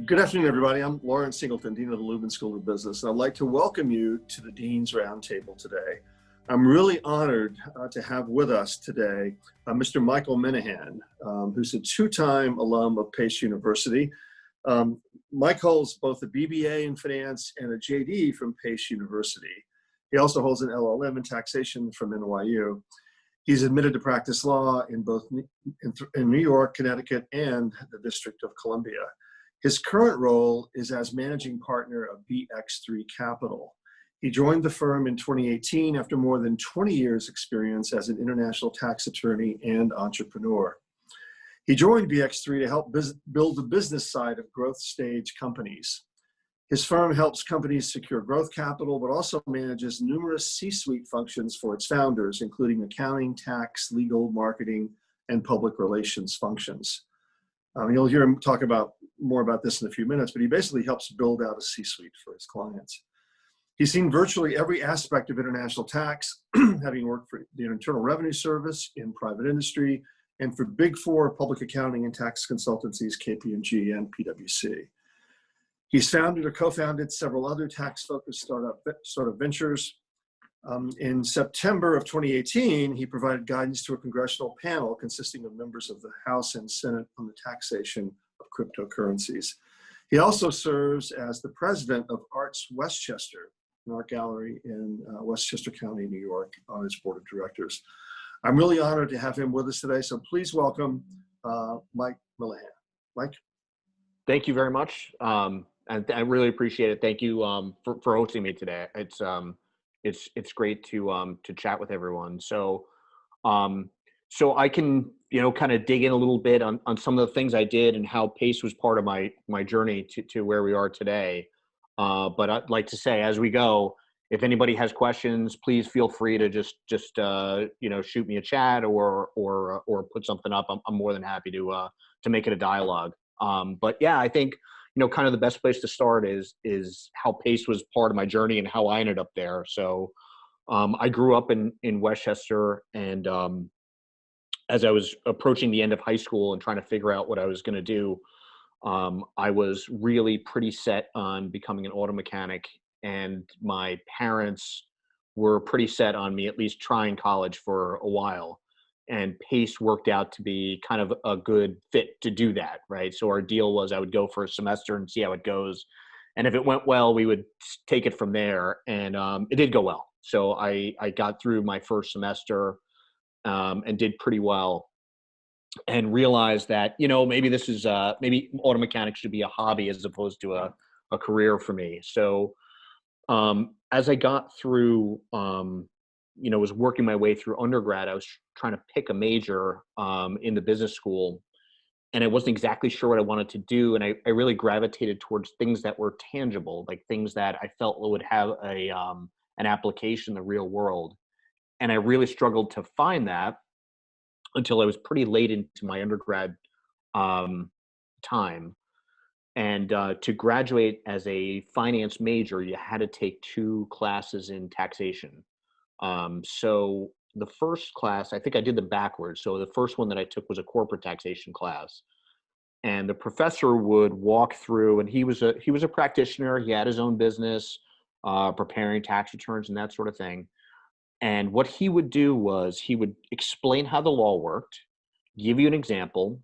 Good afternoon, everybody. I'm Lawrence Singleton, Dean of the Lubin School of Business, and I'd like to welcome you to the Dean's Roundtable today. I'm really honored to have with us today Mr. Michael Minihan, who's a two-time alum of Pace University. Mike holds both a BBA in finance and a JD from Pace University. He also holds an LLM in taxation from NYU. He's admitted to practice law in both in New York, Connecticut, and the District of Columbia. His current role is as managing partner of BX3 Capital. He joined the firm in 2018 after more than 20 years experience as an international tax attorney and entrepreneur. He joined BX3 to help build the business side of growth stage companies. His firm helps companies secure growth capital, but also manages numerous C-suite functions for its founders, including accounting, tax, legal, marketing, and public relations functions. You'll hear him talk more about this in a few minutes, but he basically helps build out a C-suite for his clients. He's seen virtually every aspect of international tax, having worked for the Internal Revenue Service in private industry and for Big Four public accounting and tax consultancies, KPMG and PwC. He's founded or co-founded several other tax-focused startup ventures. In September of 2018, he provided guidance to a congressional panel consisting of members of the House and Senate on the taxation of cryptocurrencies. He also serves as the president of Arts Westchester, an art gallery in Westchester County, New York, on his board of directors. I'm really honored to have him with us today, so please welcome Mike Minihan. Mike? Thank you very much, and I really appreciate it. Thank you for hosting me today. It's great to chat with everyone. So I can kind of dig in a little bit on some of the things I did and how Pace was part of my journey to where we are today. But I'd like to say, as we go, if anybody has questions, please feel free to just shoot me a chat or put something up. I'm more than happy to make it a dialogue. But yeah, I think kind of the best place to start is how Pace was part of my journey and how I ended up there. So I grew up in Westchester, and as I was approaching the end of high school and trying to figure out what I was going to do, I was really pretty set on becoming an auto mechanic, and my parents were pretty set on me at least trying college for a while. And Pace worked out to be kind of a good fit to do that, right? So our deal was I would go for a semester and see how it goes. And if it went well, we would take it from there. And it did go well. So I got through my first semester and did pretty well, and realized that, maybe this is, maybe auto mechanics should be a hobby as opposed to a career for me. So as I got through, was working my way through undergrad, I was trying to pick a major in the business school, and I wasn't exactly sure what I wanted to do. And I really gravitated towards things that were tangible, like things that I felt would have an application in the real world. And I really struggled to find that until I was pretty late into my undergrad time. And to graduate as a finance major, you had to take 2 classes in taxation. So the first class, I think I did them backwards. So the first one that I took was a corporate taxation class, and the professor would walk through, and he was a practitioner. He had his own business, preparing tax returns and that sort of thing. And what he would do was he would explain how the law worked, give you an example,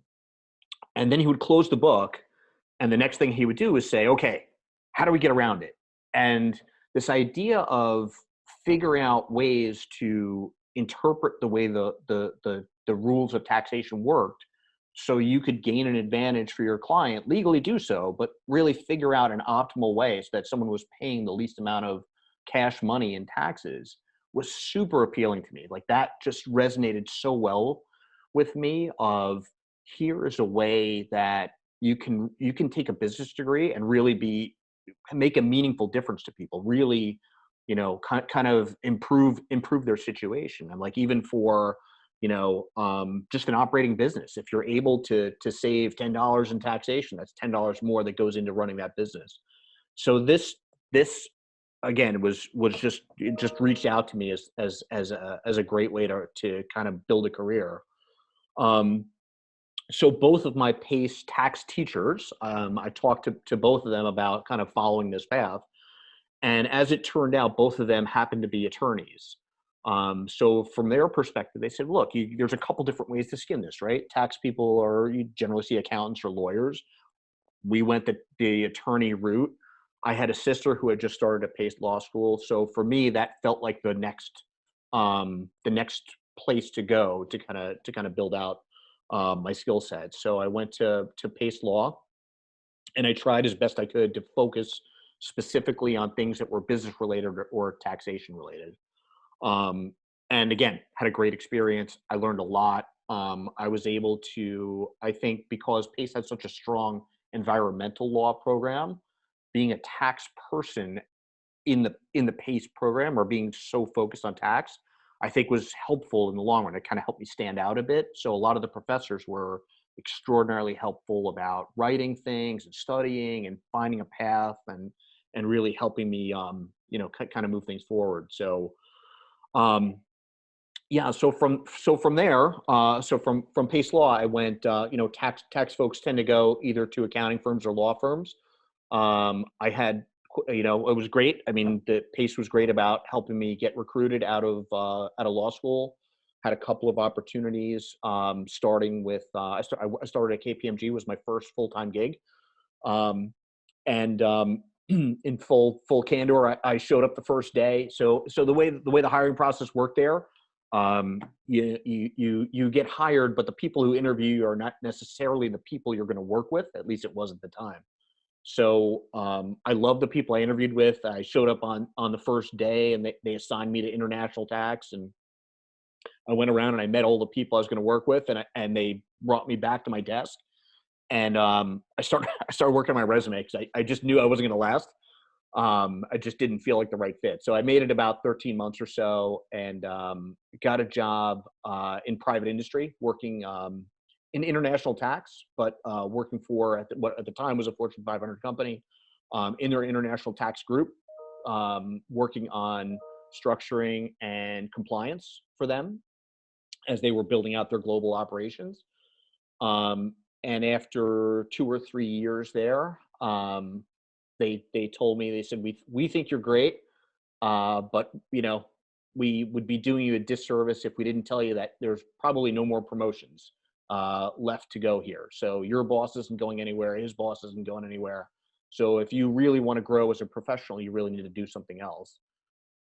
and then he would close the book. And the next thing he would do is say, okay, how do we get around it? And this idea of figuring out ways to interpret the way the rules of taxation worked so you could gain an advantage for your client, legally do so, but really figure out an optimal way so that someone was paying the least amount of cash money in taxes was super appealing to me. Like, that just resonated so well with me of, here is a way that you can take a business degree and really make a meaningful difference to people, really, kind of improve their situation. And like, even for, just an operating business, if you're able to save $10 in taxation, that's $10 more that goes into running that business. So this again was just, it just reached out to me as a great way to kind of build a career. So both of my PACE tax teachers, I talked to both of them about kind of following this path. And as it turned out, both of them happened to be attorneys. So from their perspective, they said, look, there's a couple different ways to skin this, right? Tax people you generally see accountants or lawyers. We went the attorney route. I had a sister who had just started at Pace Law School. So for me, that felt like the next place to go to kind of build out my skill set. So I went to Pace Law, and I tried as best I could to focus specifically on things that were business related or taxation related. And again, had a great experience. I learned a lot. I was able to, I think, because Pace had such a strong environmental law program, being a tax person in the PACE program, or being so focused on tax, I think was helpful in the long run. It kind of helped me stand out a bit. So a lot of the professors were extraordinarily helpful about writing things and studying and finding a path and really helping me kind of move things forward. So yeah, so from there, from Pace Law, I went. Tax folks tend to go either to accounting firms or law firms. I had, it was great. I mean, the Pace was great about helping me get recruited out of law school. Had a couple of opportunities, starting with I started at KPMG, was my first full-time gig, and in full candor, I showed up the first day. So the way the hiring process worked there, you get hired, but the people who interview you are not necessarily the people you're going to work with. At least it was at the time. So I love the people I interviewed with. I showed up on the first day, and they assigned me to international tax, and I went around and I met all the people I was going to work with, and they brought me back to my desk, and I started working on my resume because I just knew I wasn't going to last. I just didn't feel like the right fit. So I made it about 13 months or so, and got a job in private industry, working in international tax, but working for what at the time was a Fortune 500 company, in their international tax group, working on structuring and compliance for them as they were building out their global operations. And after 2 or 3 years there, they told me, they said, we think you're great, but we would be doing you a disservice if we didn't tell you that there's probably no more promotions left to go here. So your boss isn't going anywhere, his boss isn't going anywhere. So if you really want to grow as a professional, you really need to do something else.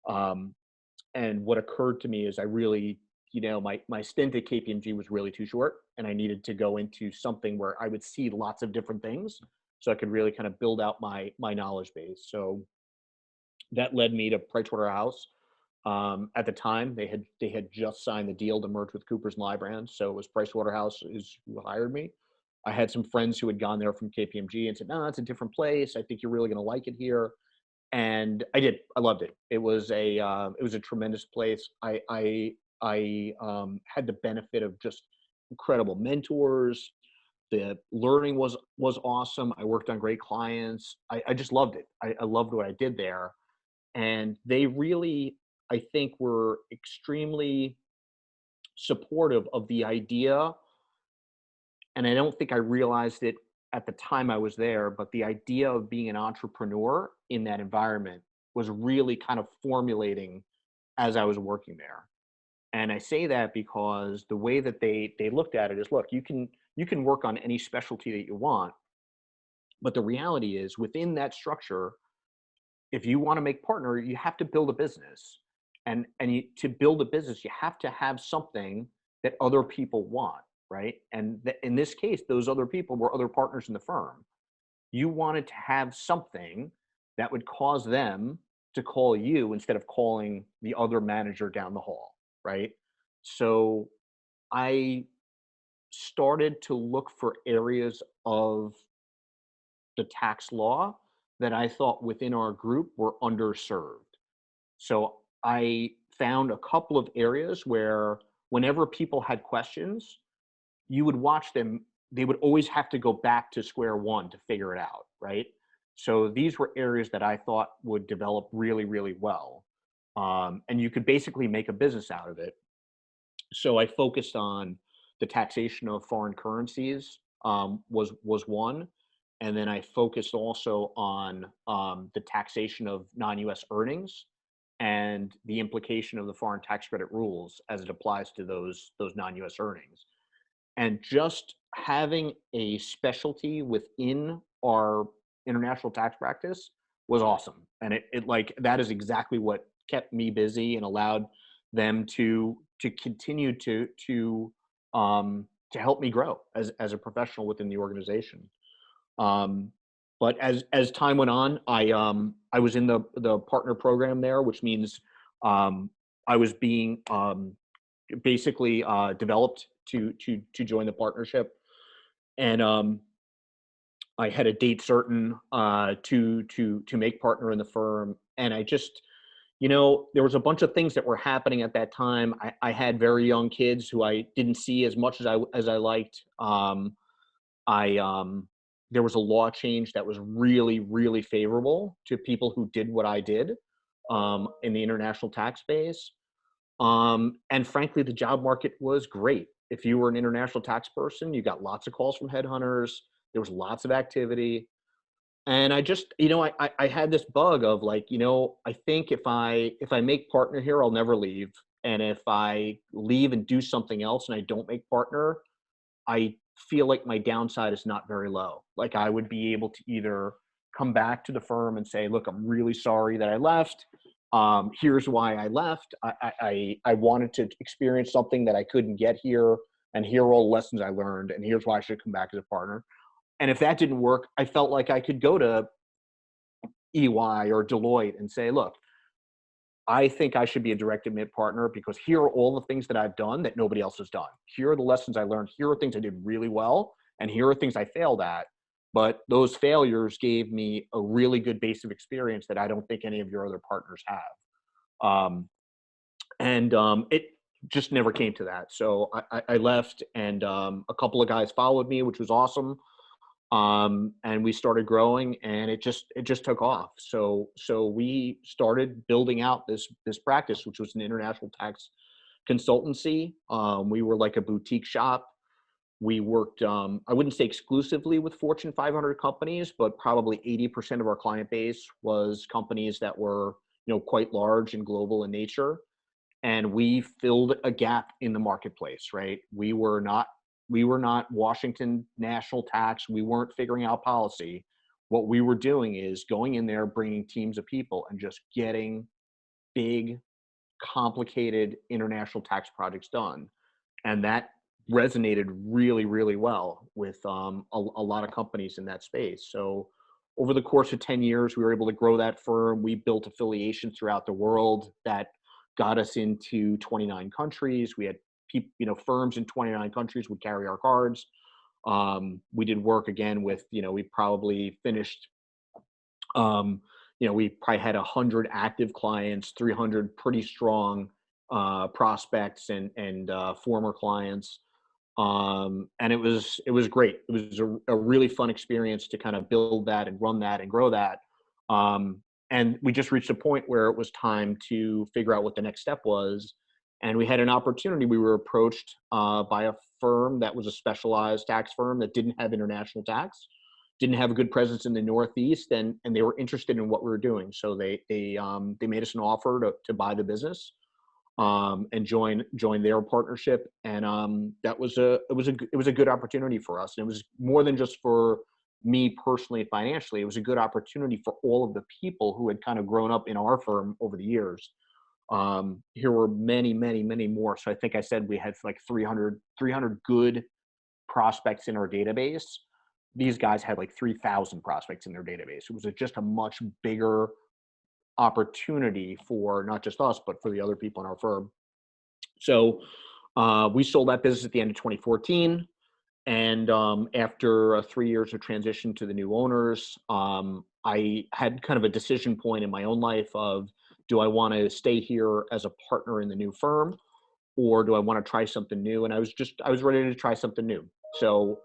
And what occurred to me is I really, my stint at KPMG was really too short, and I needed to go into something where I would see lots of different things, so I could really kind of build out my knowledge base. So that led me to Pricewaterhouse. At the time, they had just signed the deal to merge with Coopers & Lybrand, so it was Pricewaterhouse who hired me. I had some friends who had gone there from KPMG and said, "No, it's a different place. I think you're really going to like it here." And I did. I loved it. It was a tremendous place. I had the benefit of just incredible mentors. The learning was awesome. I worked on great clients. I just loved it. I loved what I did there. And they really, I think, were extremely supportive of the idea. And I don't think I realized it at the time I was there, but the idea of being an entrepreneur in that environment was really kind of formulating as I was working there. And I say that because the way that they looked at it is, look, you can work on any specialty that you want, but the reality is within that structure, if you want to make partner, you have to build a business, and to build a business, you have to have something that other people want, right? And in this case, those other people were other partners in the firm. You wanted to have something that would cause them to call you instead of calling the other manager down the hall, right? So I started to look for areas of the tax law that I thought within our group were underserved. So I found a couple of areas where whenever people had questions, you would watch them, they would always have to go back to square one to figure it out, right? So these were areas that I thought would develop really, really well. And you could basically make a business out of it. So I focused on the taxation of foreign currencies was one. And then I focused also on the taxation of non-US earnings and the implication of the foreign tax credit rules as it applies to those non-US earnings. And just having a specialty within our international tax practice was awesome. And it like, that is exactly what kept me busy and allowed them to continue to help me grow as a professional within the organization. But as time went on, I was in the partner program there, which means I was being basically developed to join the partnership, and I had a date certain to make partner in the firm, and I just, there was a bunch of things that were happening at that time. I had very young kids who I didn't see as much as I liked. There was a law change that was really, really favorable to people who did what I did in the international tax space. And frankly, the job market was great. If you were an international tax person, you got lots of calls from headhunters. There was lots of activity. And I just, I had this bug of like, I think if I make partner here, I'll never leave. And if I leave and do something else and I don't make partner, I feel like my downside is not very low. Like I would be able to either come back to the firm and say, look, I'm really sorry that I left. Here's why I left. I wanted to experience something that I couldn't get here, and here are all the lessons I learned, and here's why I should come back as a partner. And if that didn't work, I felt like I could go to EY or Deloitte and say, look, I think I should be a direct admit partner because here are all the things that I've done that nobody else has done. Here are the lessons I learned. Here are things I did really well, and here are things I failed at. But those failures gave me a really good base of experience that I don't think any of your other partners have. It just never came to that. So I left, and a couple of guys followed me, which was awesome. And we started growing, and it just took off. So we started building out this practice, which was an international tax consultancy. We were like a boutique shop. We worked, I wouldn't say exclusively with Fortune 500 companies, but probably 80% of our client base was companies that were, quite large and global in nature. And we filled a gap in the marketplace, right? We were not Washington national tax. We weren't figuring out policy. What we were doing is going in there, bringing teams of people and just getting big, complicated international tax projects done. And that resonated really, really well with a lot of companies in that space. So over the course of 10 years, we were able to grow that firm. We built affiliations throughout the world that got us into 29 countries. We had firms in 29 countries would carry our cards. We did work again with, we probably finished, we probably had 100 active clients, 300 pretty strong prospects and former clients. And it was great. It was a really fun experience to kind of build that and run that and grow that. And we just reached a point where it was time to figure out what the next step was. And we had an opportunity. We were approached by a firm that was a specialized tax firm that didn't have international tax, didn't have a good presence in the Northeast, and they were interested in what we were doing. So they made us an offer to buy the business and join their partnership. And that was it was a good opportunity for us. And it was more than just for me personally financially. It was a good opportunity for all of the people who had kind of grown up in our firm over the years. Here were many, many, many more. So I think I said we had like 300 good prospects in our database. These guys had like 3,000 prospects in their database. It was just a much bigger opportunity for not just us, but for the other people in our firm. So we sold that business at the end of 2014. And after 3 years of transition to the new owners, I had kind of a decision point in my own life of, do I want to stay here as a partner in the new firm, or do I want to try something new? And I was ready to try something new. So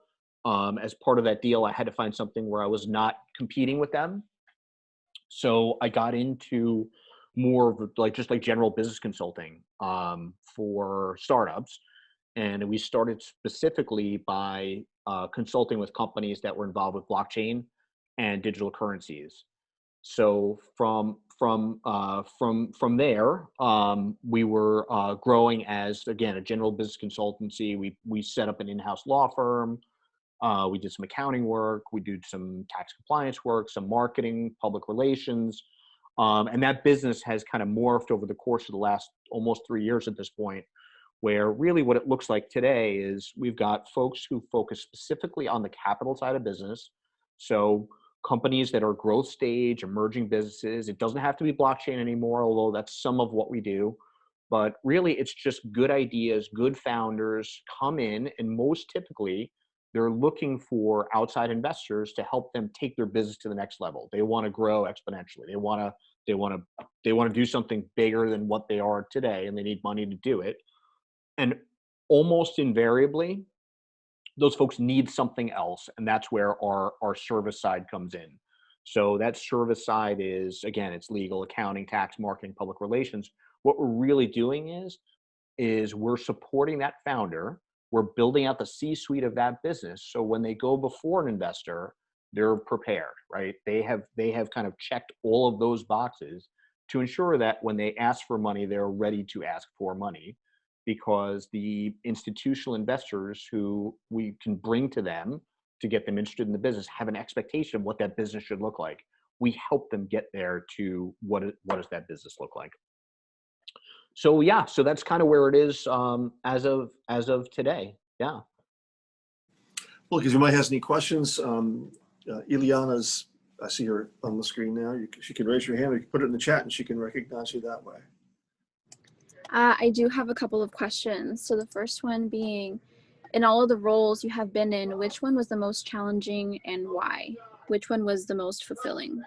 as part of that deal, I had to find something where I was not competing with them. So I got into more of like just like general business consulting for startups. And we started specifically by consulting with companies that were involved with blockchain and digital currencies. So from there, we were growing as, again, a general business consultancy. We set up an in-house law firm. We did some accounting work. We did some tax compliance work, some marketing, public relations. And that business has kind of morphed over the course of the last almost 3 years at this point, where really what it looks like today is we've got folks who focus specifically on the capital side of business. So companies that are growth stage, emerging businesses. It doesn't have to be blockchain anymore, although that's some of what we do. But really, it's just good ideas, good founders come in, and most typically, they're looking for outside investors to help them take their business to the next level. They want to grow exponentially. They want to do something bigger than what they are today, and they need money to do it. And almost invariably, those folks need something else, and that's where our service side comes in. So that service side is, again, it's legal, accounting, tax, marketing, public relations. What we're really doing is we're supporting that founder. We're building out the C-suite of that business, so when they go before an investor, they're prepared, right? They have kind of checked all of those boxes to ensure that when they ask for money, they're ready to ask for money, because the institutional investors who we can bring to them to get them interested in the business have an expectation of what that business should look like. We help them get there to what does that business look like. So yeah, so that's kind of where it is as of today. Yeah. Well, because you might have any questions, Ileana's, I see her on the screen now. She can raise your hand, or you can put it in the chat and she can recognize you that way. I do have a couple of questions. So the first one being, in all of the roles you have been in, which one was the most challenging and why? Which one was the most fulfilling?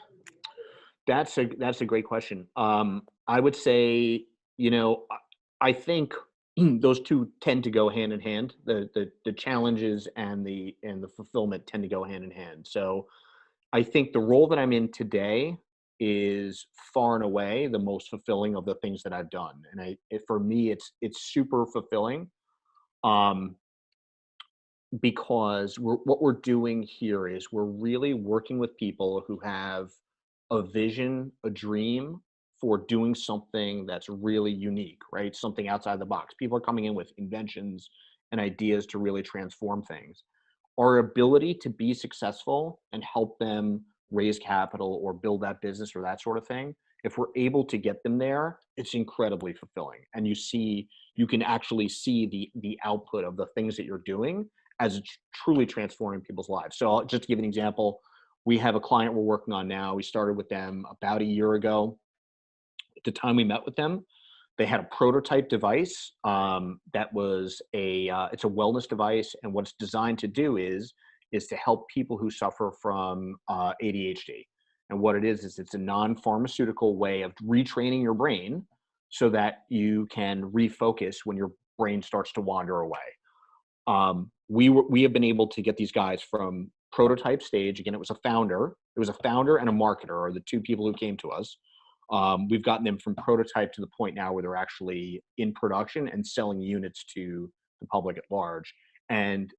That's a great question. I would say, I think those two tend to go hand in hand. The challenges and the fulfillment tend to go hand in hand. So I think the role that I'm in today is far and away the most fulfilling of the things that I've done. And for me, it's super fulfilling, because what we're doing here is we're really working with people who have a vision, a dream for doing something that's really unique, right? Something outside the box. People are coming in with inventions and ideas to really transform things. Our ability to be successful and help them raise capital or build that business or that sort of thing, if we're able to get them there, it's incredibly fulfilling. And you can actually see the output of the things that you're doing as it's truly transforming people's lives. So just to give an example, we have a client we're working on now. We started with them about a year ago. At the time we met with them, they had a prototype device that was it's a wellness device, and what it's designed to do is to help people who suffer from ADHD. And what it is it's a non-pharmaceutical way of retraining your brain so that you can refocus when your brain starts to wander away. We have been able to get these guys from prototype stage. Again, it was a founder and a marketer are the two people who came to us. We've gotten them from prototype to the point now where they're actually in production and selling units to the public at large. And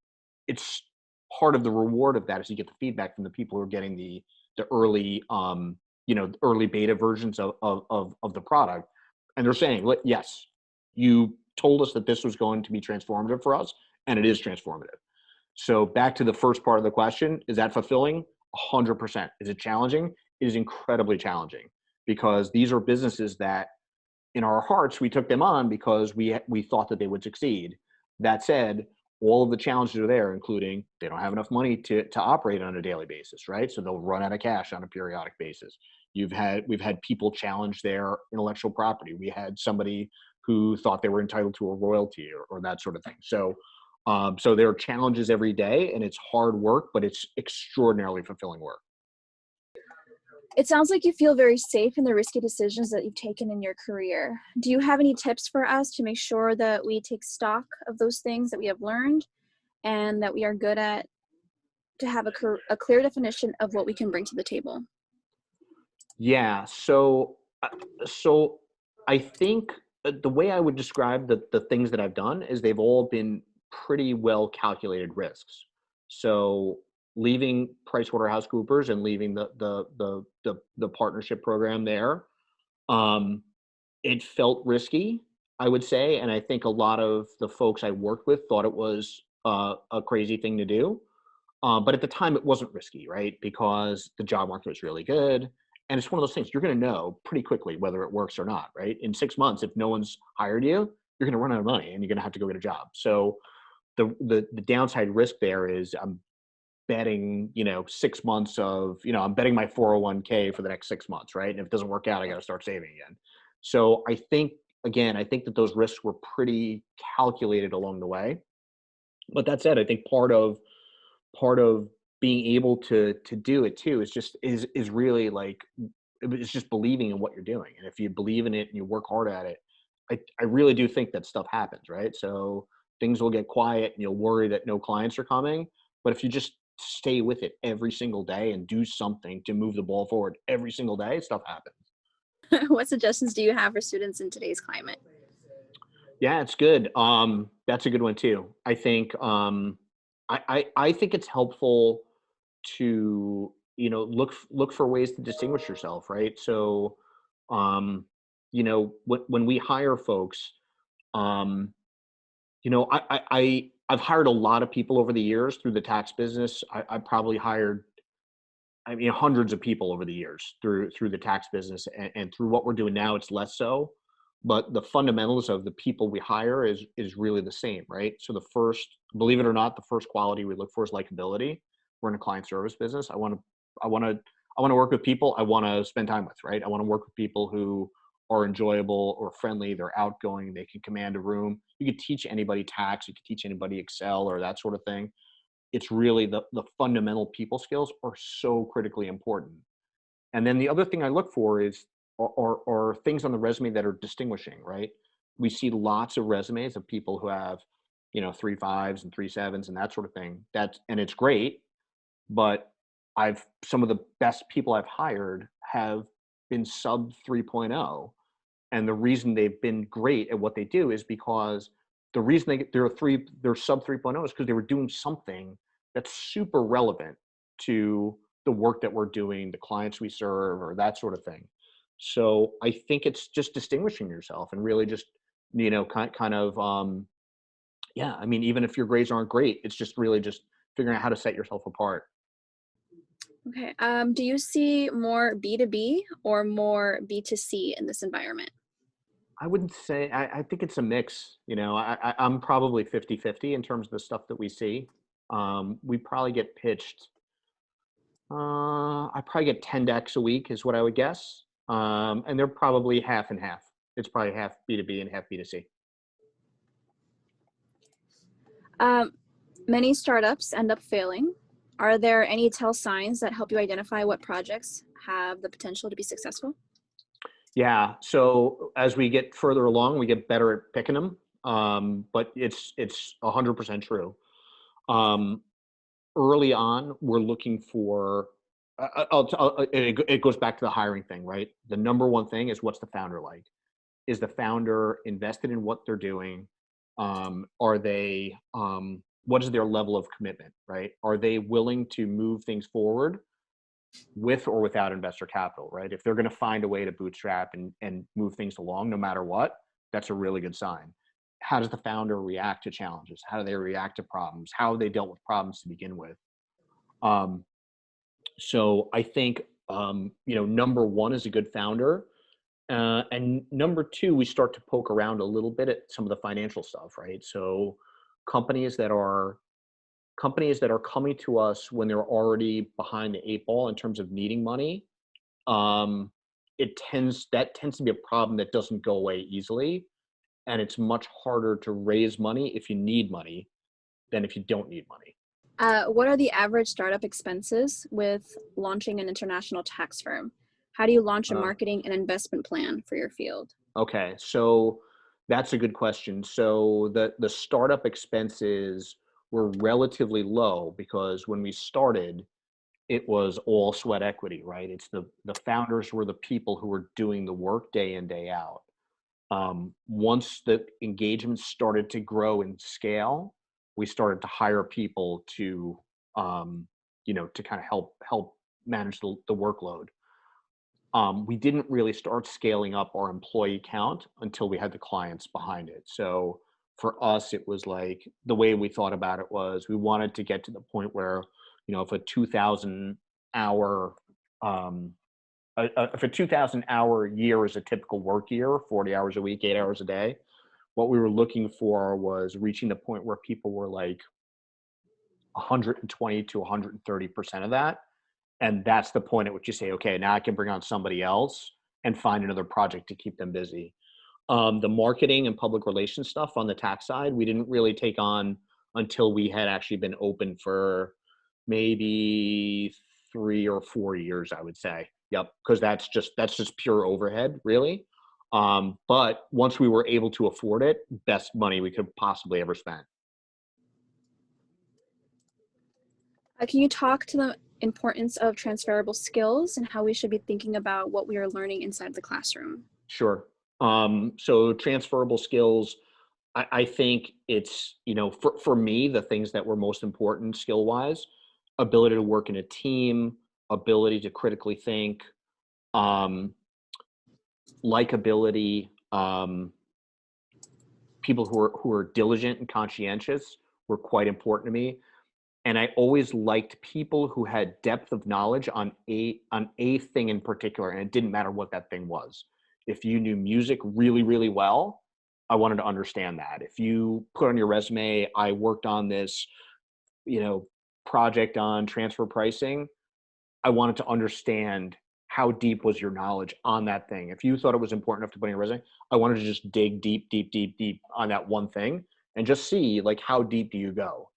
it's part of the reward of that is you get the feedback from the people who are getting the early, early beta versions of the product. And they're saying, yes, you told us that this was going to be transformative for us, and it is transformative. So back to the first part of the question, is that fulfilling? 100%. Is it challenging? It is incredibly challenging, because these are businesses that in our hearts, we took them on because we thought that they would succeed. That said, all of the challenges are there, including they don't have enough money to operate on a daily basis, right? So they'll run out of cash on a periodic basis. We've had people challenge their intellectual property. We had somebody who thought they were entitled to a royalty or that sort of thing. So there are challenges every day, and it's hard work, but it's extraordinarily fulfilling work. It sounds like you feel very safe in the risky decisions that you've taken in your career. Do you have any tips for us to make sure that we take stock of those things that we have learned and that we are good at, to have a clear definition of what we can bring to the table? Yeah. So I think the way I would describe the things that I've done is they've all been pretty well calculated risks. So leaving PricewaterhouseCoopers and leaving the partnership program there, it felt risky, I would say, and I think a lot of the folks I worked with thought it was a crazy thing to do. But at the time, it wasn't risky, right? Because the job market was really good. And it's one of those things you're going to know pretty quickly whether it works or not, right? In 6 months, if no one's hired you, you're going to run out of money and you're going to have to go get a job. So the downside risk there is I'm betting, 6 months of, I'm betting my 401k for the next 6 months, right? And if it doesn't work out, I got to start saving again. So I think that those risks were pretty calculated along the way. But that said, I think part of being able to do it too is really like, it's just believing in what you're doing. And if you believe in it and you work hard at it, I really do think that stuff happens, right? So things will get quiet and you'll worry that no clients are coming. But if you just stay with it every single day and do something to move the ball forward every single day, stuff happens. What suggestions do you have for students in today's climate? Yeah, it's good. That's a good one too. I think I think it's helpful to look for ways to distinguish yourself, right? So when we hire folks, I've hired a lot of people over the years through the tax business. I probably hired hundreds of people over the years through the tax business, and through what we're doing now, it's less so. But the fundamentals of the people we hire is really the same, right? So believe it or not, the first quality we look for is likability. We're in a client service business. I want to work with people I want to spend time with, right? I want to work with people who are enjoyable or friendly. They're outgoing. They can command a room. You could teach anybody tax. You could teach anybody Excel or that sort of thing. It's really the fundamental people skills are so critically important. And then the other thing I look for are things on the resume that are distinguishing, right? We see lots of resumes of people who have, 3 5s and 3 7s and that sort of thing. And it's great, but some of the best people I've hired have been sub 3.0. And the reason they've been great at what they do is because the reason they're sub 3.0 is because they were doing something that's super relevant to the work that we're doing, the clients we serve, or that sort of thing. So I think it's just distinguishing yourself and really just, even if your grades aren't great, it's just really just figuring out how to set yourself apart. Okay. Do you see more B2B or more B2C in this environment? I wouldn't say, I think it's a mix. I'm probably 50-50 in terms of the stuff that we see. We probably get pitched, I probably get 10 decks a week is what I would guess. And they're probably half and half. It's probably half B2B and half B2C. Many startups end up failing. Are there any tell signs that help you identify what projects have the potential to be successful? Yeah. So as we get further along, we get better at picking them. But it's 100% true. Early on, we're looking for, it goes back to the hiring thing, right? The number one thing is, what's the founder like? Is the founder invested in what they're doing? Are they, what is their level of commitment, right? Are they willing to move things forward with or without investor capital, right? If they're going to find a way to bootstrap and move things along, no matter what, that's a really good sign. How does the founder react to challenges? How do they react to problems? How have they dealt with problems to begin with? So I think, number one is a good founder. And number two, we start to poke around a little bit at some of the financial stuff, right? So companies that are coming to us when they're already behind the 8 ball in terms of needing money, that tends to be a problem that doesn't go away easily. And it's much harder to raise money if you need money than if you don't need money. What are the average startup expenses with launching an international tax firm? How do you launch a marketing and investment plan for your field? Okay, so that's a good question. So the startup expenses were relatively low because when we started, it was all sweat equity, right? It's the founders were the people who were doing the work day in, day out. Once the engagement started to grow and scale, we started to hire people to, to kind of help manage the workload. We didn't really start scaling up our employee count until we had the clients behind it. So for us, it was like, the way we thought about it was, we wanted to get to the point where, if a 2,000 hour, if a 2,000 hour year is a typical work year, 40 hours a week, 8 hours a day, what we were looking for was reaching the point where people were like 120 to 130% of that. And that's the point at which you say, okay, now I can bring on somebody else and find another project to keep them busy. The marketing and public relations stuff on the tax side, we didn't really take on until we had actually been open for maybe 3 or 4 years, I would say. Yep, because that's just pure overhead, really. But once we were able to afford it, best money we could possibly ever spend. Can you talk to the importance of transferable skills and how we should be thinking about what we are learning inside the classroom? Sure. So transferable skills, I think it's, for me, the things that were most important skill-wise: ability to work in a team, ability to critically think, likability, people who are diligent and conscientious were quite important to me. And I always liked people who had depth of knowledge on a thing in particular, and it didn't matter what that thing was. If you knew music really, really well, I wanted to understand that. If you put on your resume, I worked on this, project on transfer pricing, I wanted to understand how deep was your knowledge on that thing. If you thought it was important enough to put in your resume, I wanted to just dig deep, deep, deep, deep on that one thing and just see, like, how deep do you go?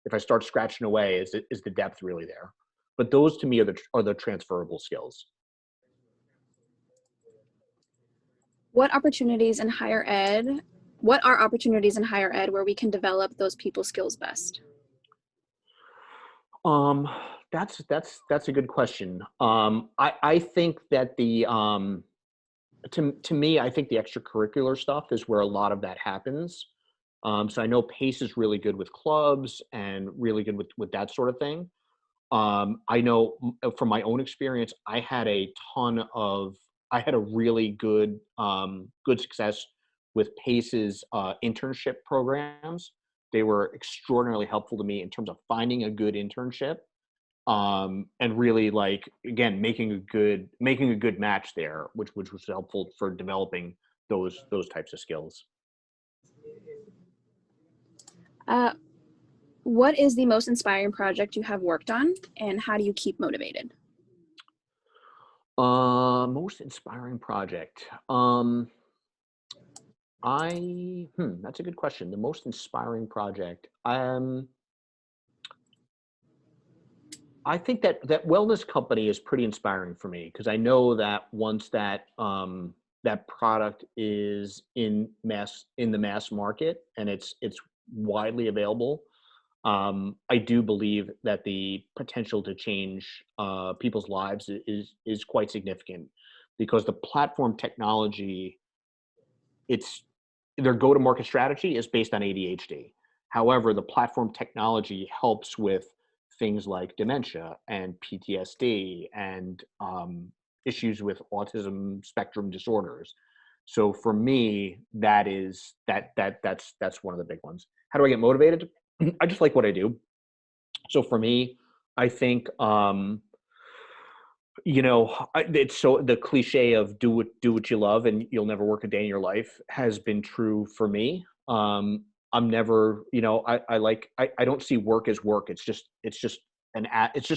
If I start scratching away, is the depth really there? But those to me are the transferable skills. What are opportunities in higher ed where we can develop those people skills best? That's a good question. I think that to me, I think the extracurricular stuff is where a lot of that happens. So I know PACE is really good with clubs and really good with that sort of thing. I know from my own experience, I had a really good success with PACE's internship programs. They were extraordinarily helpful to me in terms of finding a good internship, and really, like, again, making a good match there, which was helpful for developing those types of skills. What is the most inspiring project you have worked on, and how do you keep motivated? Most inspiring project. That's a good question. The most inspiring project. I think that wellness company is pretty inspiring for me, because I know that once that product is in the mass market and it's widely available, I do believe that the potential to change people's lives is quite significant, because the platform technology, their go-to-market strategy is based on ADHD. However, the platform technology helps with things like dementia and PTSD and issues with autism spectrum disorders. So for me, that's one of the big ones. How do I get motivated? I just like what I do. So for me, I think it's so the cliche of do what you love and you'll never work a day in your life has been true for me. I'm never, I don't see work as work. It's just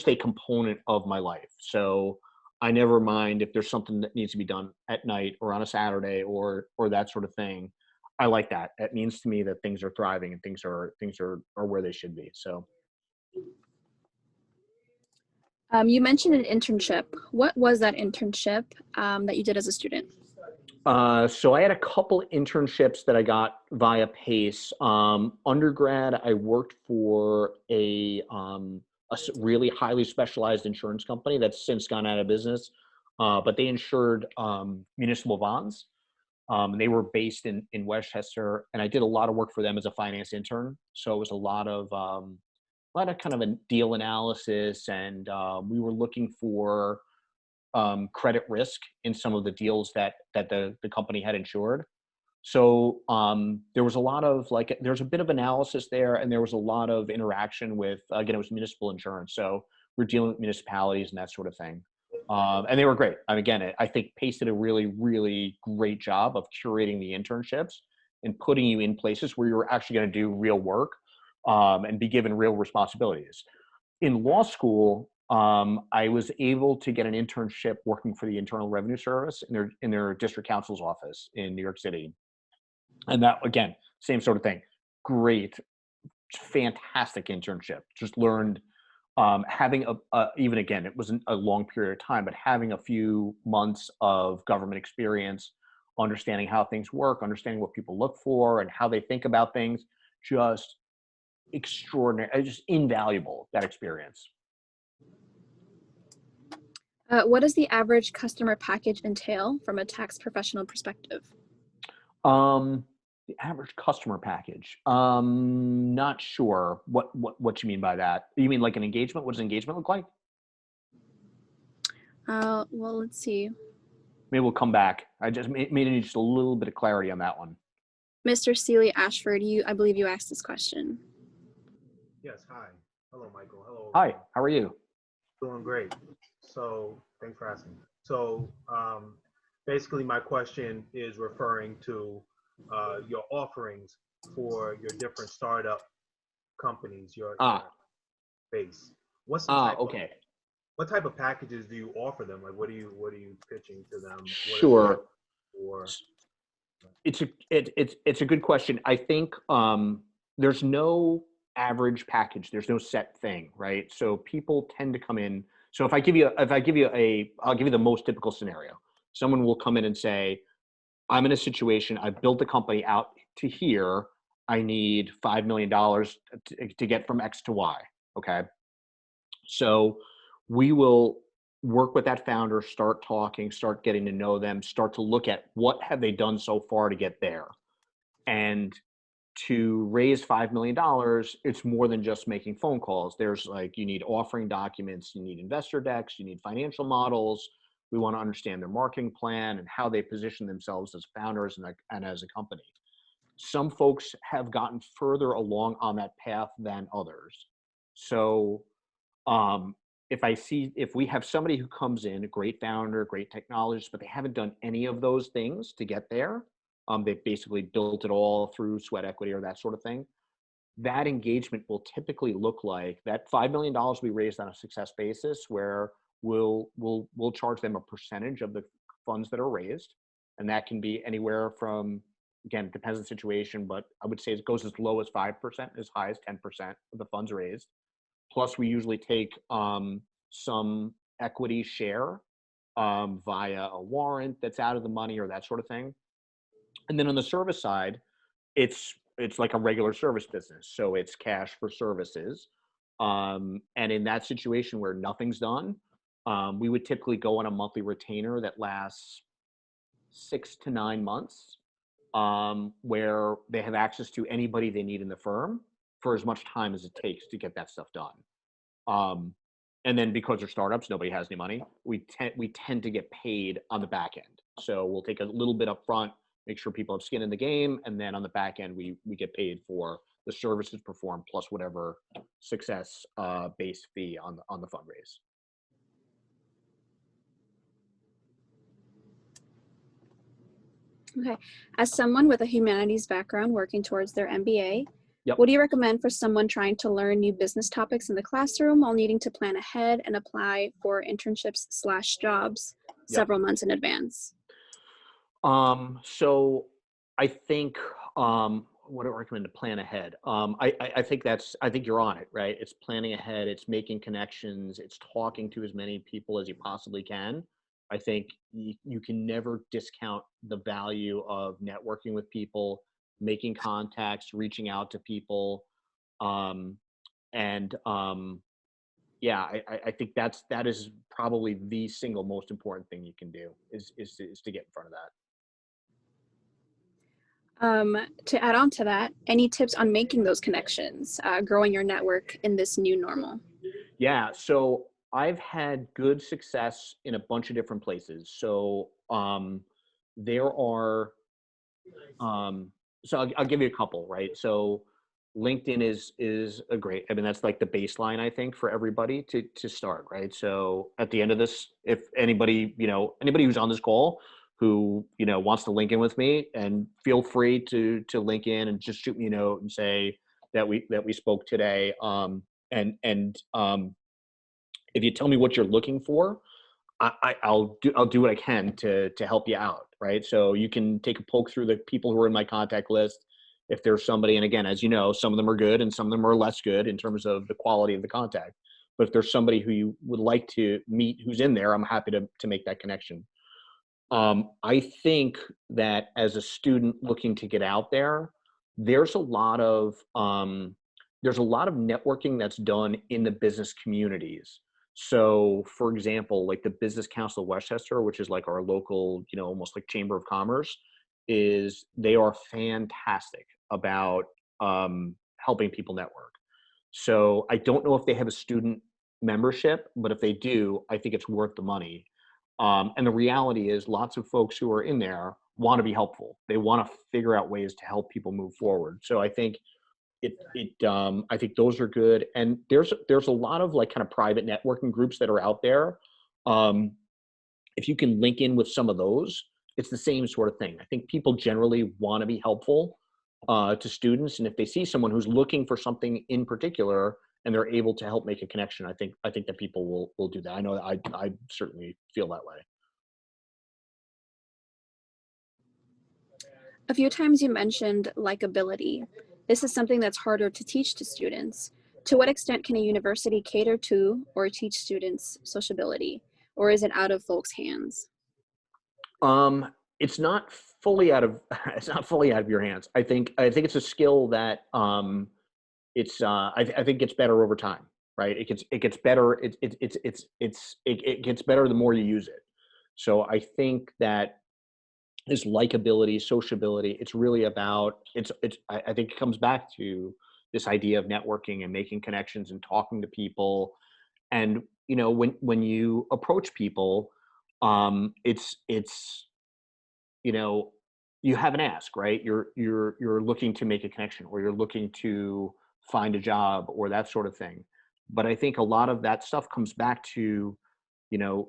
a component of my life. So I never mind if there's something that needs to be done at night or on a Saturday or that sort of thing. I like that. It means to me that things are thriving and things are where they should be. So. You mentioned an internship. What was that internship that you did as a student? So I had a couple internships that I got via PACE. Undergrad, I worked for a really highly specialized insurance company that's since gone out of business, but they insured municipal bonds. And they were based in Westchester, and I did a lot of work for them as a finance intern. So it was a lot of kind of a deal analysis, and we were looking for credit risk in some of the deals that the company had insured. So there was a lot of there's a bit of analysis there, and there was a lot of interaction with, again, it was municipal insurance. So we're dealing with municipalities and that sort of thing. And they were great. And again, I think PACE did a really, really great job of curating the internships and putting you in places where you're actually going to do real work and be given real responsibilities. In law school, I was able to get an internship working for the Internal Revenue Service in their district counsel's office in New York City. And that, again, same sort of thing. Great, fantastic internship. Just learned having even again, it wasn't a long period of time, but having a few months of government experience, understanding how things work, understanding what people look for and how they think about things, just extraordinary, just invaluable, that experience. What does the average customer package entail from a tax professional perspective? The average customer package. Not sure what you mean by that. You mean like an engagement? What does engagement look like? Well, let's see. Maybe we'll come back. I just need just a little bit of clarity on that one. Mr. Seeley Ashford, I believe you asked this question. Yes, hi. Hello, Michael. Hello. Hi, how are you? Doing great. So thanks for asking. So basically my question is referring to your offerings for your different startup companies, your base. What's the type okay. What type of packages do you offer them? Like what are you pitching to them? Sure. Or It's a good question. I think there's no average package. There's no set thing, right? So people tend to come in. So I'll give you the most typical scenario. Someone will come in and say, I'm in a situation, I've built the company out to here. I need $5 million to get from X to Y. Okay. So we will work with that founder, start talking, start getting to know them, start to look at what have they done so far to get there. And to raise $5 million, it's more than just making phone calls. There's you need offering documents, you need investor decks, you need financial models. We want to understand their marketing plan and how they position themselves as founders and as a company. Some folks have gotten further along on that path than others. So if we have somebody who comes in, a great founder, great technologist, but they haven't done any of those things to get there, they've basically built it all through sweat equity or that sort of thing, that engagement will typically look like that $5 million we raised on a success basis, where we'll charge them a percentage of the funds that are raised. And that can be anywhere from, again, depends on the situation, but I would say it goes as low as 5%, as high as 10% of the funds raised. Plus we usually take some equity share via a warrant that's out of the money or that sort of thing. And then on the service side, it's like a regular service business. So it's cash for services. And in that situation where nothing's done, we would typically go on a monthly retainer that lasts 6 to 9 months, where they have access to anybody they need in the firm for as much time as it takes to get that stuff done. And then because they're startups, nobody has any money. We tend to get paid on the back end. So we'll take a little bit up front, make sure people have skin in the game, and then on the back end, we get paid for the services performed plus whatever success based fee on the fundraise. Okay. As someone with a humanities background working towards their MBA, Yep. What do you recommend for someone trying to learn new business topics in the classroom while needing to plan ahead and apply for internships/jobs several months in advance? So I think, what do I recommend to plan ahead? I think you're on it, right? It's planning ahead, it's making connections, it's talking to as many people as you possibly can. I think you can never discount the value of networking with people, making contacts, reaching out to people. Yeah, I think that is probably the single most important thing you can do is to get in front of that. To add on to that, any tips on making those connections, growing your network in this new normal? Yeah, so I've had good success in a bunch of different places. So there are so I'll give you a couple, right? So LinkedIn is a great. I mean, that's like the baseline, I think, for everybody to start, right? So at the end of this, if anybody, anybody who's on this call who wants to link in with me, and feel free to link in and just shoot me a note and say that we spoke today. And if you tell me what you're looking for, I'll do what I can to help you out, right? So you can take a poke through the people who are in my contact list. If there's somebody, and again, as you know, some of them are good and some of them are less good in terms of the quality of the contact. But if there's somebody who you would like to meet who's in there, I'm happy to make that connection. I think that as a student looking to get out there, there's a lot of networking that's done in the business communities. So, for example, like the Business Council of Westchester, which is like our local, almost like Chamber of Commerce, they are fantastic about helping people network. So I don't know if they have a student membership, but if they do, I think it's worth the money. And the reality is lots of folks who are in there want to be helpful. They want to figure out ways to help people move forward. So I think I think those are good. And there's a lot of like kind of private networking groups that are out there. If you can link in with some of those, it's the same sort of thing. I think people generally want to be helpful to students. And if they see someone who's looking for something in particular, and they're able to help make a connection, I think that people will do that. I know that I certainly feel that way. A few times you mentioned likability. This is something that's harder to teach to students. To what extent can a university cater to or teach students sociability, or is it out of folks' hands? It's not fully out of it's not fully out of your hands. I think it's a skill that I think gets better over time, right? It gets better. It gets better the more you use it. So I think that this likability, sociability, it's really about I think it comes back to this idea of networking and making connections and talking to people. And when you approach people, it's you have an ask, right? You're looking to make a connection, or you're looking to find a job, or that sort of thing. But I think a lot of that stuff comes back to,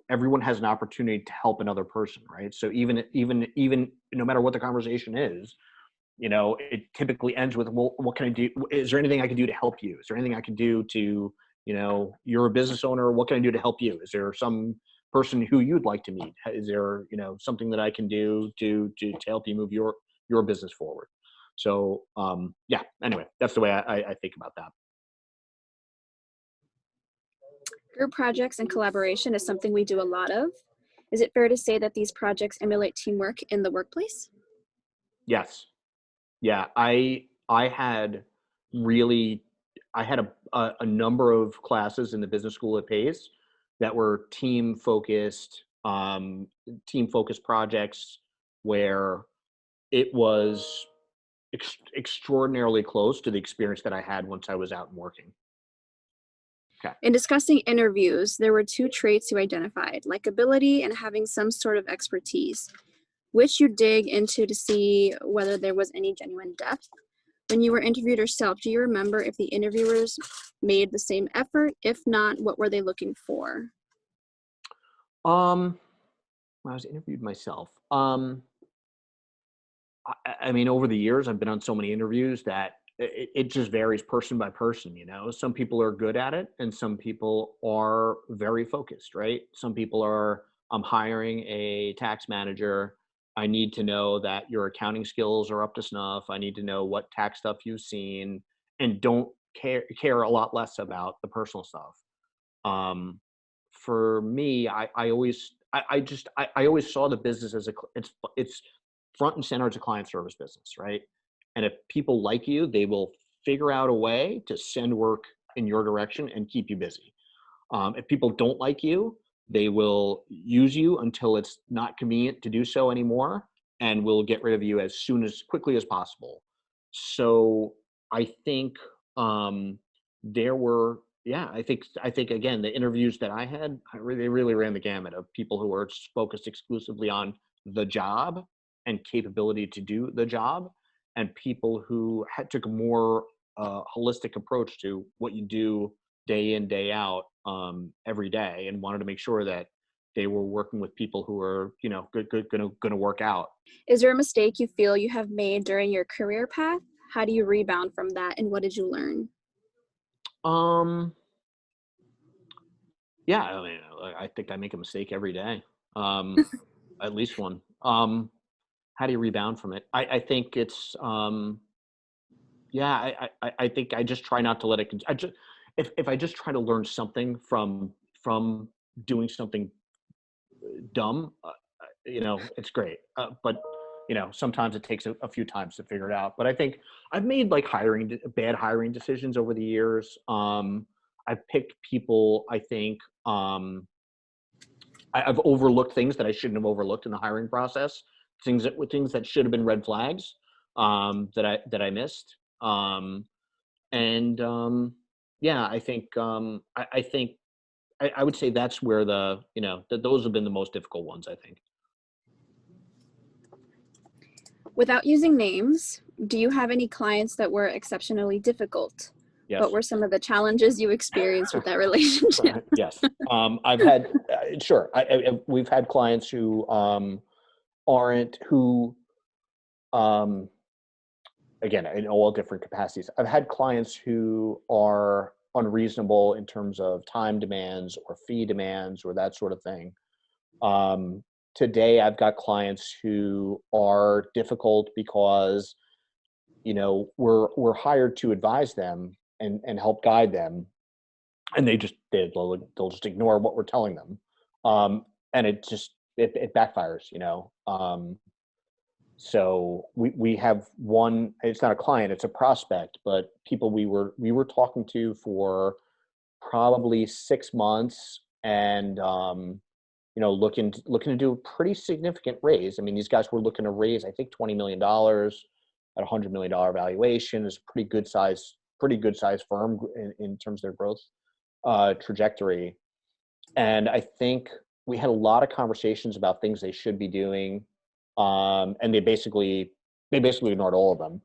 everyone has an opportunity to help another person, right? So even no matter what the conversation is, it typically ends with, well, what can I do? Is there anything I can do to help you? Is there anything I can do to, you're a business owner, what can I do to help you? Is there some person who you'd like to meet? Is there, something that I can do to help you move your business forward? So, yeah, anyway, that's the way I think about that. Group projects and collaboration is something we do a lot of. Is it fair to say that these projects emulate teamwork in the workplace? Yes. Yeah. I had really, I had a number of classes in the business school at Pace that were team focused projects where it was extraordinarily close to the experience that I had once I was out and working. Okay. In discussing interviews, there were two traits you identified, likability and having some sort of expertise, which you dig into to see whether there was any genuine depth. When you were interviewed yourself, do you remember if the interviewers made the same effort? If not, what were they looking for? When I was interviewed myself, I mean, over the years, I've been on so many interviews that it just varies person by person. Some people are good at it, and some people are very focused, right? Some people are, I'm hiring a tax manager. I need to know that your accounting skills are up to snuff. I need to know what tax stuff you've seen, and don't care a lot less about the personal stuff. For me, I always saw the business as it's front and center. It's a client service business, right? And if people like you, they will figure out a way to send work in your direction and keep you busy. If people don't like you, they will use you until it's not convenient to do so anymore, and we'll get rid of you as quickly as possible. So I think there were, I think again, the interviews that I had, they really ran the gamut of people who were focused exclusively on the job and capability to do the job, and people who took a more holistic approach to what you do day in, day out, every day, and wanted to make sure that they were working with people who are, gonna work out. Is there a mistake you feel you have made during your career path? How do you rebound from that, and what did you learn? Yeah, I mean, I think I make a mistake every day, at least one. How do you rebound from it? I think it's, I think I just try not to let it. If I just try to learn something from doing something dumb, it's great. But sometimes it takes a few times to figure it out. But I think I've made like bad hiring decisions over the years. I've picked people, I think, I've overlooked things that I shouldn't have overlooked in the hiring process. Things that should have been red flags, that I missed. I think I would say that's where those have been the most difficult ones, I think. Without using names, do you have any clients that were exceptionally difficult? Yes. What were some of the challenges you experienced with that relationship? Yes. I've had, sure. We've had clients who again, in all different capacities. I've had clients who are unreasonable in terms of time demands or fee demands or that sort of thing. Today, I've got clients who are difficult because, we're hired to advise them and help guide them, and they'll just ignore what we're telling them, and it backfires. So we have one. It's not a client; it's a prospect, but people we were talking to for probably 6 months, and looking to do a pretty significant raise. I mean, these guys were looking to raise, I think, $20 million at $100 million valuation. Is a pretty good size firm in terms of their growth trajectory. And I think we had a lot of conversations about things they should be doing, and they basically ignored all of them.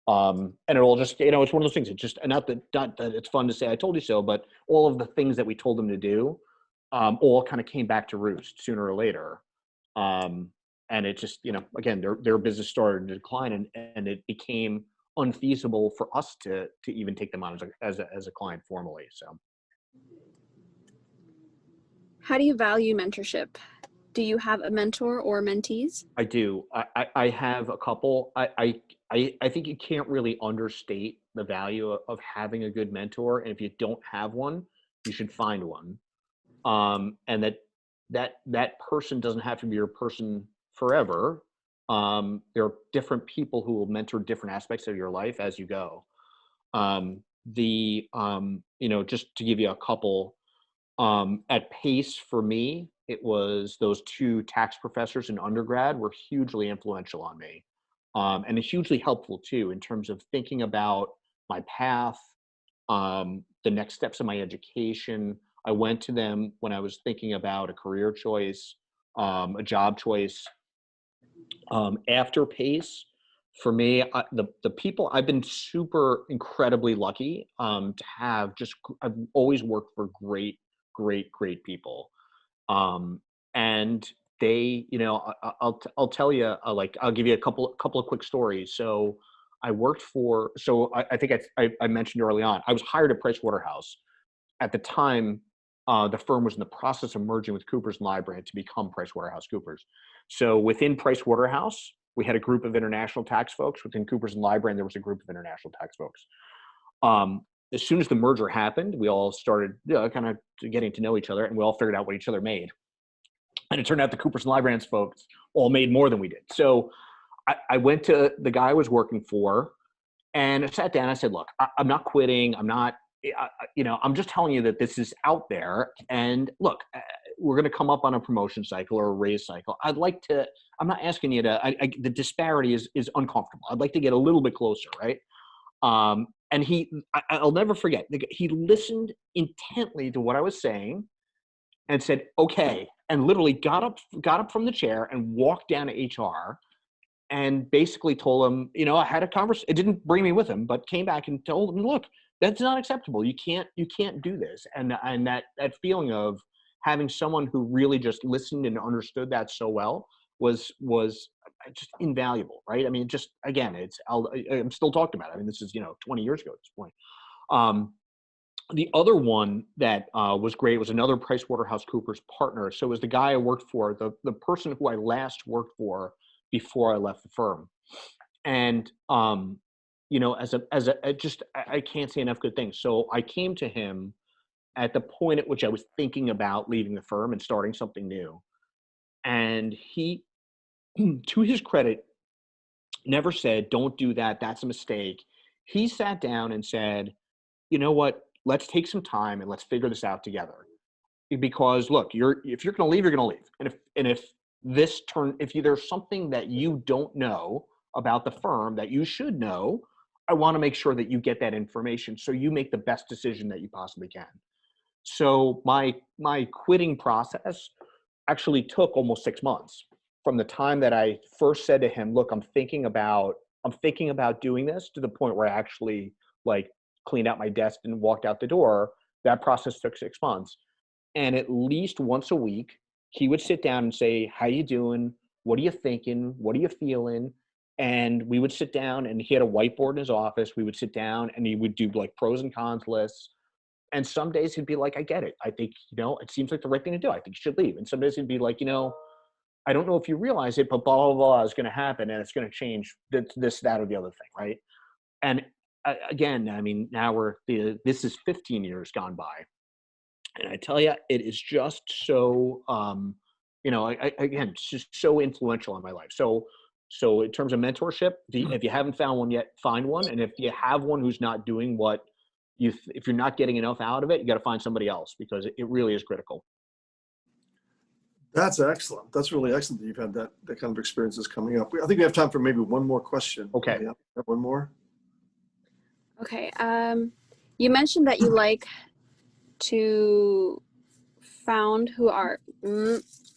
And it all just, it's one of those things. It's just, not that it's fun to say I told you so, but all of the things that we told them to do, all kind of came back to roost sooner or later. And it just, again, their business started to decline, and it became unfeasible for us to even take them on as a client formally. So, how do you value mentorship? Do you have a mentor or mentees? I do. I have a couple. I think you can't really understate the value of having a good mentor. And if you don't have one, you should find one. And that person doesn't have to be your person forever. There are different people who will mentor different aspects of your life as you go. Just to give you a couple, at Pace, for me, it was those two tax professors in undergrad were hugely influential on me, and hugely helpful too in terms of thinking about my path, the next steps of my education. I went to them when I was thinking about a career choice, a job choice. After Pace, for me, the people I've been incredibly lucky to have. I've always worked for great people, and they, I'll tell you, I'll give you a couple of quick stories. So I worked for. So I think I mentioned early on, I was hired at Pricewaterhouse. At the time, the firm was in the process of merging with Coopers & Lybrand to become PricewaterhouseCoopers. So within Pricewaterhouse, we had a group of international tax folks. Within Coopers & Lybrand, there was a group of international tax folks. As soon as the merger happened, we all started kind of getting to know each other, and we all figured out what each other made. And it turned out the Coopers & Lybrand's folks all made more than we did. So I went to the guy I was working for, and I sat down. I said, "Look, I'm not quitting. I'm not. I'm just telling you that this is out there. And look, to come up on a promotion cycle or a raise cycle. I'm not asking you to, the disparity is uncomfortable. I'd like to get a little bit closer, right? And I'll never forget, he listened intently to what I was saying and said, okay, and literally got up from the chair and walked down to HR and basically told him, I had a conversation. It didn't bring me with him, but came back and told him, look, that's not acceptable. You can't do this. And that feeling of having someone who really just listened and understood that so well was just invaluable, right? I mean, just again, I'm still talking about it. I mean, this is 20 years ago at this point. The other one that was great was another PricewaterhouseCoopers partner. So it was the guy I worked for, the person who I last worked for before I left the firm. And I can't say enough good things. So I came to him at the point at which I was thinking about leaving the firm and starting something new. And he, to his credit, never said, don't do that, that's a mistake. He sat down and said, you know what, let's take some time and let's figure this out together. Because look, if you're going to leave, you're going to leave. And if there's something that you don't know about the firm that you should know, I want to make sure that you get that information so you make the best decision that you possibly can. So my quitting process actually took almost 6 months from the time that I first said to him, look, I'm thinking about doing this, to the point where I actually cleaned out my desk and walked out the door. That process took 6 months. And at least once a week, he would sit down and say, how you doing? What are you thinking? What are you feeling? And we would sit down, and he had a whiteboard in his office. We would sit down and he would do pros and cons lists. And some days he'd be like, I get it. I think, it seems like the right thing to do. I think you should leave. And some days he'd be like, I don't know if you realize it, but blah, blah, blah is going to happen, and it's going to change this, that, or the other thing. Right. And again, I mean, now this is 15 years gone by. And I tell you, it is just so, again, it's just so influential in my life. So in terms of mentorship, if you haven't found one yet, find one. And if you have one who's not doing if you're not getting enough out of it, you got to find somebody else, because it really is critical. That's excellent. That's really excellent that you've had that kind of experiences coming up. I think we have time for maybe one more question. Okay. Yeah, one more. Okay. You mentioned that you like to found who are, I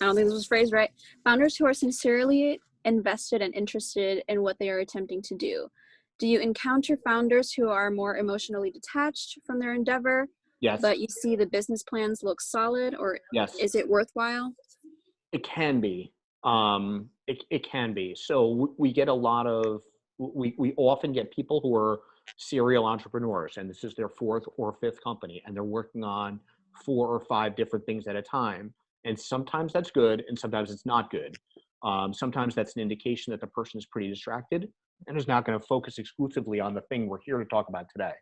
don't think this was phrased right, founders who are sincerely invested and interested in what they are attempting to do. Do you encounter founders who are more emotionally detached from their endeavor? Yes. But you see the business plans look solid, or yes, is it worthwhile? It can be. It can be. So we get we often get people who are serial entrepreneurs, and this is their 4th or 5th company, and they're working on 4 or 5 different things at a time. And sometimes that's good, and sometimes it's not good. Sometimes that's an indication that the person is pretty distracted and is not going to focus exclusively on the thing we're here to talk about today.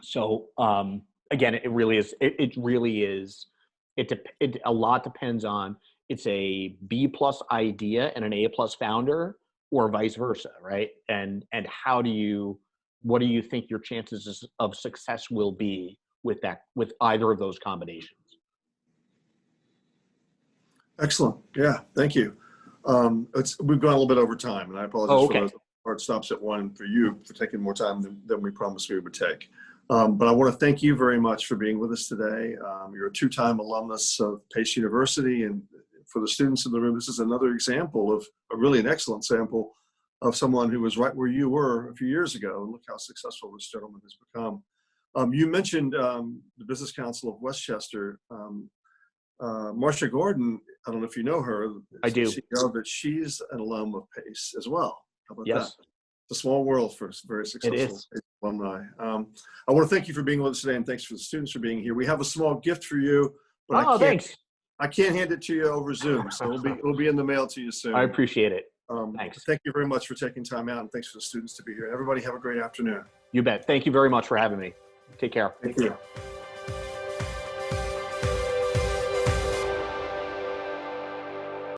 So again, it really is. A lot depends on, it's a B+ idea and an A+ founder, or vice versa, right? And what do you think your chances of success will be with either of those combinations? Excellent. Yeah, thank you. We've gone a little bit over time, and I apologize for those hard stops at 1 for you for taking more time than we promised we would take. But I want to thank you very much for being with us today. You're a 2-time alumnus of Pace University, and for the students in the room, this is another example of really an excellent sample of someone who was right where you were a few years ago. And look how successful this gentleman has become. You mentioned the Business Council of Westchester. Marcia Gordon, I don't know if you know her. I do. CEO, but she's an alum of Pace as well. How about Yes. that? It's a small world for very successful alumni. I want to thank you for being with us today, and thanks for the students for being here. We have a small gift for you, but thanks. I can't hand it to you over Zoom, so it'll be in the mail to you soon. I appreciate it. Thanks. Thank you very much for taking time out, and thanks for the students to be here. Everybody have a great afternoon. You bet. Thank you very much for having me. Take care. Thank you.